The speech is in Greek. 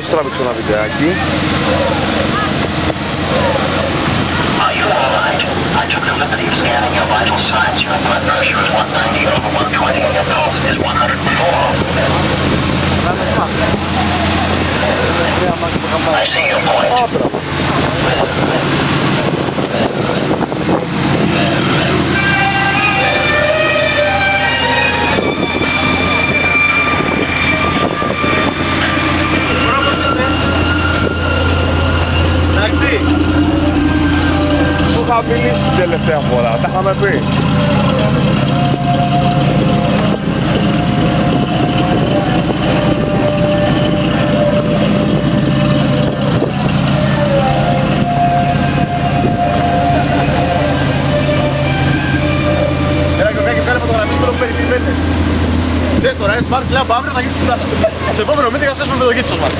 θα σου τραβήξω ένα βιντεάκι. Are you all right? I took the liberty of scanning your vital signs. Your blood pressure is 190/120 and your pulse is 104. I see your point. Εντάξει. Που είχα μιλήσει την τελευταία φορά, τα είχαμε πει. Έλα και κάνε φωτογραφίες τώρα που παίρνεις τις πέτες. Ξέρεις τώρα, Smart Club αύριο θα γίνει στην πλάτα. Στο επόμενο μήνα θα σκάσουμε με το γήτσο μας.